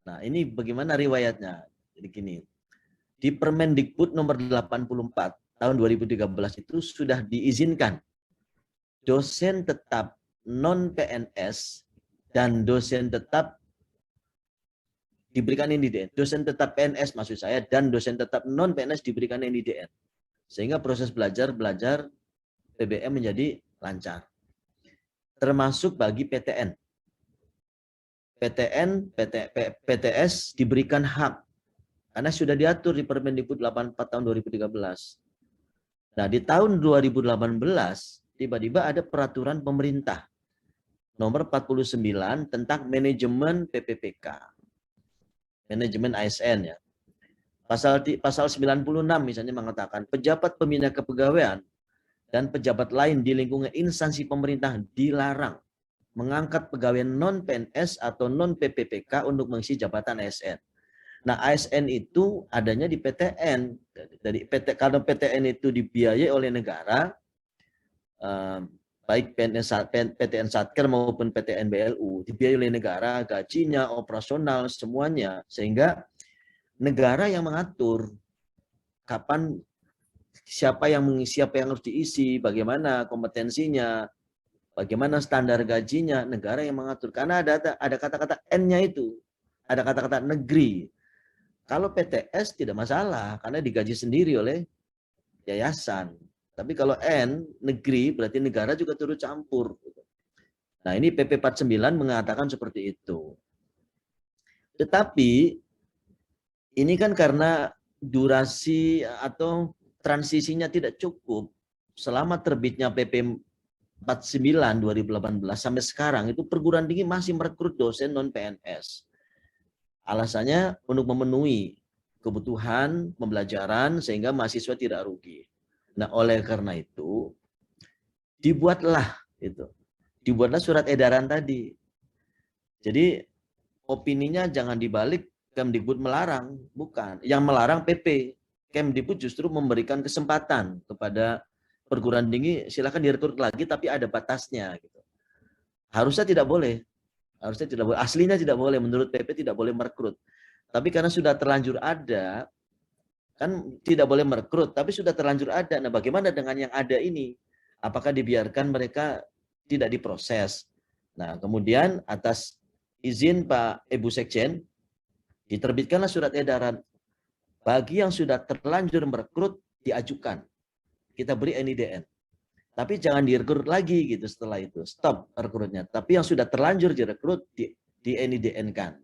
Nah, ini bagaimana riwayatnya? Jadi gini, di Permendikbud nomor 84 tahun 2013 itu sudah diizinkan dosen tetap non-PNS dan dosen tetap diberikan NIDN. Dosen tetap PNS maksud saya dan dosen tetap non-PNS diberikan NIDN. Sehingga proses belajar PBM menjadi lancar. Termasuk bagi PTN. PTS diberikan hak karena sudah diatur di Permendikbud 84 tahun 2013. Nah, di tahun 2018 tiba-tiba ada peraturan pemerintah nomor 49 tentang manajemen PPPK. Manajemen ASN ya. Pasal 96 misalnya mengatakan pejabat pembina kepegawaian dan pejabat lain di lingkungan instansi pemerintah dilarang mengangkat pegawai non-PNS atau non-PPPK untuk mengisi jabatan ASN. Nah, ASN itu adanya di PTN. Kalau PTN itu dibiayai oleh negara, baik PTN Satker maupun PTN BLU, dibiayai oleh negara, gajinya, operasional, semuanya. Sehingga negara yang mengatur kapan siapa yang harus diisi, bagaimana kompetensinya, bagaimana standar gajinya, negara yang mengatur. Karena ada kata-kata N-nya itu, ada kata-kata negeri. Kalau PTS tidak masalah, karena digaji sendiri oleh yayasan. Tapi kalau N, negeri, berarti negara juga turut campur. Nah, ini PP 49 mengatakan seperti itu. Tetapi, ini kan karena durasi atau transisinya tidak cukup, selama terbitnya PP 49 2018 sampai sekarang itu perguruan tinggi masih merekrut dosen non-PNS. Alasannya untuk memenuhi kebutuhan pembelajaran sehingga mahasiswa tidak rugi. Nah, oleh karena itu dibuatlah surat edaran tadi. Jadi opininya jangan dibalik Kemdikbud melarang, bukan. Yang melarang PP. Kemdikbud justru memberikan kesempatan kepada perguruan tinggi silakan direkrut lagi tapi ada batasnya gitu. Harusnya tidak boleh. Aslinya tidak boleh, menurut PP tidak boleh merekrut. Tapi karena sudah terlanjur ada, kan tidak boleh merekrut, tapi sudah terlanjur ada. Nah, bagaimana dengan yang ada ini? Apakah dibiarkan mereka tidak diproses? Nah, kemudian atas izin Pak Ibu Sekjen, diterbitkanlah surat edaran. Bagi yang sudah terlanjur merekrut, diajukan. Kita beri NIDN. Tapi jangan direkrut lagi gitu setelah itu. Stop rekrutnya. Tapi yang sudah terlanjur direkrut, di NIDN-kan.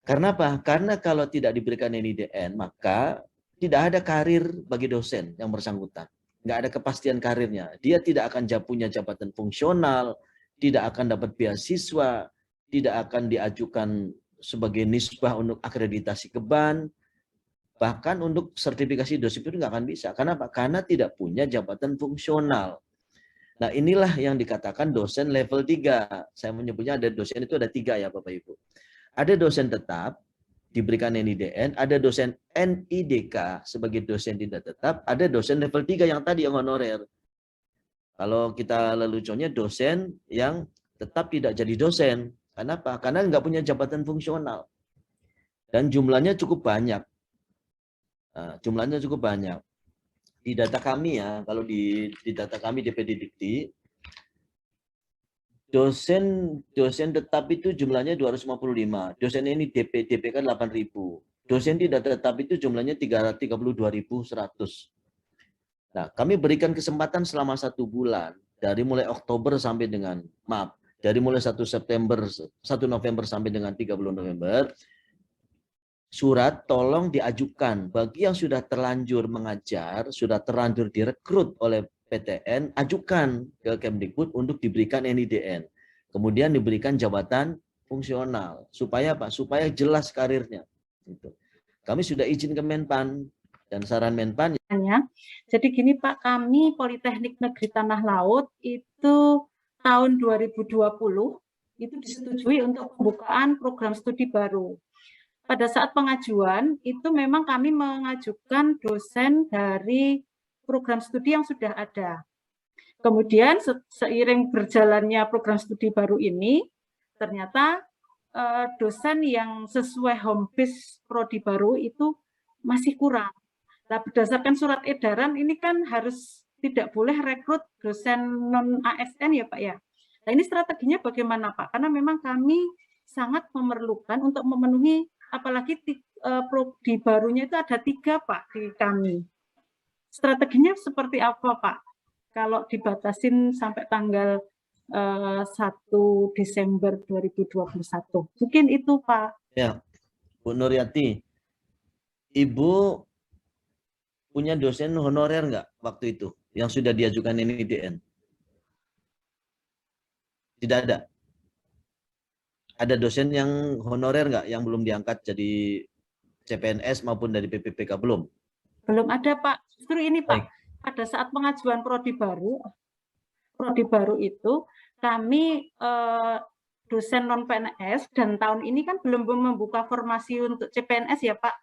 Karena apa? Karena kalau tidak diberikan NIDN, maka tidak ada karir bagi dosen yang bersangkutan. Nggak ada kepastian karirnya. Dia tidak akan punya jabatan fungsional, tidak akan dapat beasiswa, tidak akan diajukan sebagai nisbah untuk akreditasi ke BAN, bahkan untuk sertifikasi dosen itu nggak akan bisa. Kenapa? Karena tidak punya jabatan fungsional. Nah, inilah yang dikatakan dosen level 3. Saya menyebutnya ada dosen itu ada 3 ya Bapak Ibu. Ada dosen tetap, diberikan NIDN, ada dosen NIDK sebagai dosen tidak tetap, ada dosen level 3 yang tadi yang honorer. Kalau kita leluconnya dosen yang tetap tidak jadi dosen. Kenapa? Karena nggak punya jabatan fungsional. Dan jumlahnya cukup banyak. Nah, jumlahnya cukup banyak. Di data kami ya, kalau di data kami DPD Dikti, dosen tetap itu jumlahnya 255. Dosen ini DPK 8.000. Dosen tidak tetap itu jumlahnya 32.100. Nah, kami berikan kesempatan selama 1 bulan. Dari mulai Oktober sampai dengan, dari mulai 1 November sampai dengan 30 November, surat tolong diajukan bagi yang sudah terlanjur mengajar, sudah terlanjur direkrut oleh PTN, ajukan ke Kemdikbud untuk diberikan NIDN. Kemudian diberikan jabatan fungsional. Supaya apa? Supaya jelas karirnya. Kami sudah izin ke Menpan dan saran Menpan. Jadi gini Pak, kami Politeknik Negeri Tanah Laut itu tahun 2020 itu disetujui untuk pembukaan program studi baru. Pada saat pengajuan, itu memang kami mengajukan dosen dari program studi yang sudah ada. Kemudian seiring berjalannya program studi baru ini, ternyata dosen yang sesuai home base prodi baru itu masih kurang. Nah, berdasarkan surat edaran ini kan harus tidak boleh rekrut dosen non ASN ya Pak ya. Nah ini strateginya bagaimana Pak? Karena memang kami sangat memerlukan untuk memenuhi, apalagi prodi barunya itu ada 3 Pak di kami. Strateginya seperti apa Pak? Kalau dibatasin sampai tanggal 1 Desember 2021. Mungkin itu Pak. Ya, Bu Nuryati, Ibu punya dosen honorer nggak waktu itu yang sudah diajukan NIDN? Tidak ada. Ada dosen yang honorer nggak yang belum diangkat jadi CPNS maupun dari PPPK belum? Belum ada Pak. Justru ini Pak, Baik. pada saat pengajuan prodi baru itu kami dosen non PNS dan tahun ini kan belum membuka formasi untuk CPNS ya Pak.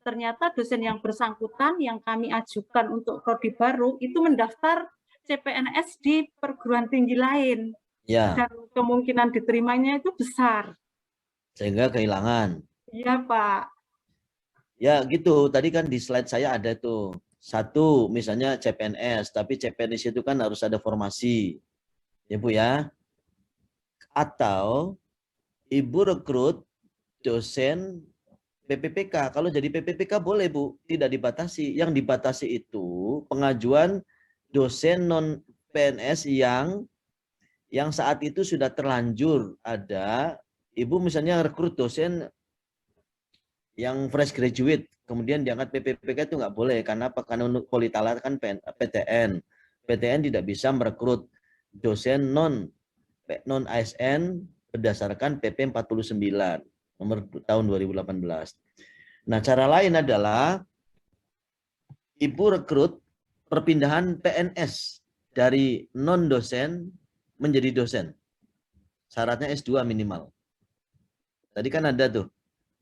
Ternyata dosen yang bersangkutan yang kami ajukan untuk prodi baru itu mendaftar CPNS di perguruan tinggi lain. Ya. Dan kemungkinan diterimanya itu besar. Sehingga kehilangan. Iya Pak. Ya gitu, tadi kan di slide saya ada tuh. 1 misalnya CPNS, tapi CPNS itu kan harus ada formasi. Ya Bu ya. Atau Ibu rekrut dosen PPPK. Kalau jadi PPPK boleh Bu, tidak dibatasi. Yang dibatasi itu pengajuan dosen non PNS yang saat itu sudah terlanjur ada. Ibu misalnya rekrut dosen yang fresh graduate, kemudian diangkat PPPK itu nggak boleh. Karena untuk Politala kan PTN. PTN tidak bisa merekrut dosen non ASN berdasarkan PP 49 nomor tahun 2018. Nah, cara lain adalah Ibu rekrut perpindahan PNS dari non dosen menjadi dosen. Syaratnya S2 minimal. Tadi kan ada tuh.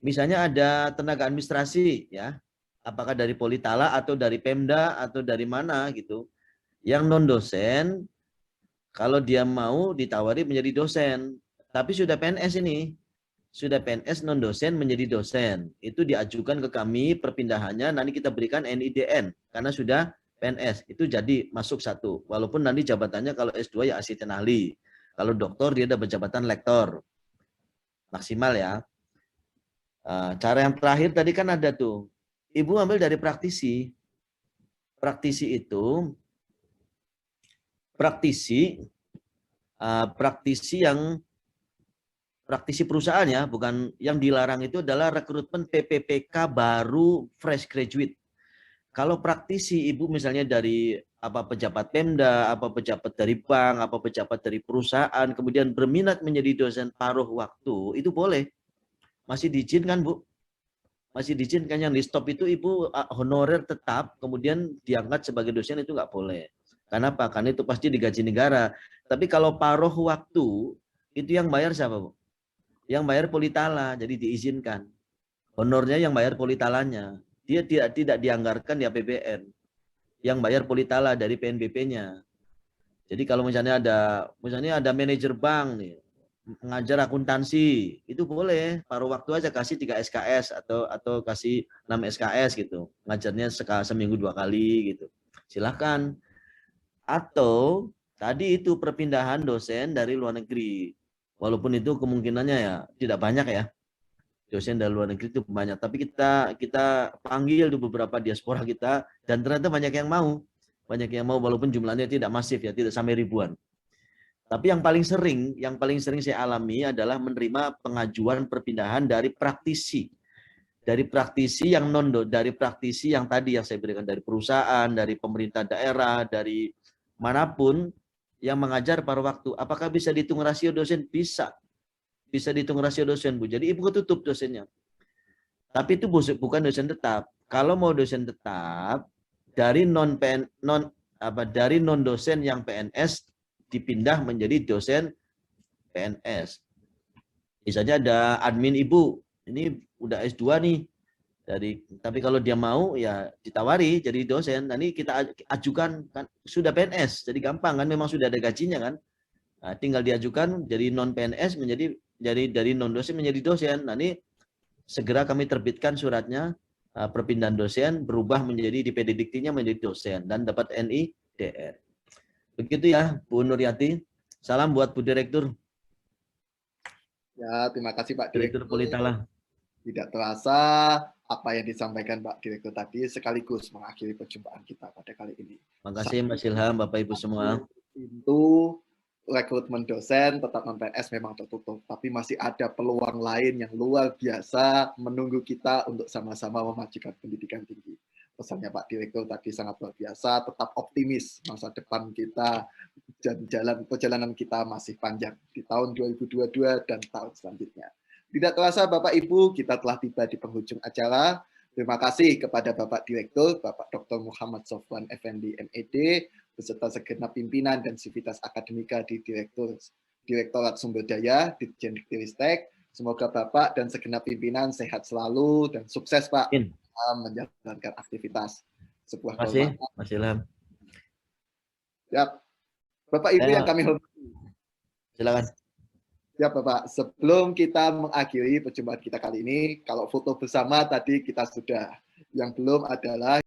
Misalnya ada tenaga administrasi ya. Apakah dari Politala atau dari Pemda atau dari mana gitu. Yang non dosen kalau dia mau ditawari menjadi dosen, tapi sudah PNS ini. Sudah PNS non dosen menjadi dosen. Itu diajukan ke kami perpindahannya, nanti kita berikan NIDN karena sudah PNS. Itu jadi masuk 1. Walaupun nanti jabatannya kalau S2 ya asisten ahli. Kalau doktor dia dapat jabatan lektor. Maksimal ya. Cara yang terakhir tadi kan ada tuh. Ibu ambil dari praktisi. Praktisi itu praktisi perusahaan ya, bukan yang dilarang itu adalah rekrutmen PPPK baru fresh graduate. Kalau praktisi Ibu misalnya dari pejabat Pemda, pejabat dari bank, pejabat dari perusahaan, kemudian berminat menjadi dosen paruh waktu, itu boleh. Masih diizinkan Bu. Masih diizinkan. Yang di stop itu Ibu honorer tetap, kemudian diangkat sebagai dosen itu nggak boleh. Kenapa? Karena itu pasti digaji negara. Tapi kalau paruh waktu, itu yang bayar siapa Bu? Yang bayar Politala, jadi diizinkan. Honornya yang bayar Politalanya. Dia tidak dianggarkan di APBN. Yang bayar Politala dari PNBP-nya. Jadi kalau misalnya ada manajer bank nih, mengajar akuntansi, itu boleh paruh waktu aja kasih 3 SKS atau kasih 6 SKS gitu. Ngajarnya seminggu 2 kali gitu. Silakan. Atau tadi itu perpindahan dosen dari luar negeri. Walaupun itu kemungkinannya ya tidak banyak ya. Dosen dari luar negeri itu banyak. Tapi kita panggil tuh beberapa diaspora kita dan ternyata banyak yang mau. Banyak yang mau walaupun jumlahnya tidak masif ya, tidak sampai ribuan. Tapi yang paling sering saya alami adalah menerima pengajuan perpindahan dari praktisi. Dari praktisi yang dari praktisi yang tadi yang saya berikan dari perusahaan, dari pemerintah daerah, dari manapun yang mengajar paruh waktu. Apakah bisa dihitung rasio dosen? Bisa. Bisa dihitung rasio dosen, Bu. Jadi Ibu ketutup dosennya. Tapi itu bukan dosen tetap. Kalau mau dosen tetap dari non dosen yang PNS dipindah menjadi dosen PNS. Misalnya ada admin Ibu, ini udah S2 nih. Tapi kalau dia mau ya ditawari jadi dosen, nanti kita ajukan kan sudah PNS, jadi gampang kan, memang sudah ada gajinya kan. Nah, tinggal diajukan jadi non PNS menjadi dari non dosen menjadi dosen. Nah, ini segera kami terbitkan suratnya perpindahan dosen berubah menjadi di PD Diktinya menjadi dosen dan dapat NIDR. Begitu ya Bu Nuryati. Salam buat Bu Direktur. Ya, terima kasih Pak Direktur Direktur. Politala. Tidak terasa apa yang disampaikan Pak Direktur tadi sekaligus mengakhiri perjumpaan kita pada kali ini. Makasih Mas Ilham, Bapak Ibu semua. Pintu rekrutmen dosen tetap non-PNS memang tertutup, tapi masih ada peluang lain yang luar biasa menunggu kita untuk sama-sama memajukan pendidikan tinggi. Pesannya Pak Direktur tadi sangat luar biasa, tetap optimis masa depan kita dan perjalanan kita masih panjang di tahun 2022 dan tahun selanjutnya. Tidak terasa Bapak Ibu, kita telah tiba di penghujung acara. Terima kasih kepada Bapak Direktur, Bapak Dr. Muhammad Sofwan Effendi MED, beserta segenap pimpinan dan sivitas akademika di Direktorat Sumber Daya Ditjen Diktiristek. Semoga Bapak dan segenap pimpinan sehat selalu dan sukses Pak menjalankan aktivitas. Sebuah kehormatan. Mas Ilham. Ya, Bapak Ibu yang kami hormati. Silakan. Ya Bapak, sebelum kita mengakhiri perjumpaan kita kali ini, kalau foto bersama tadi kita sudah, yang belum adalah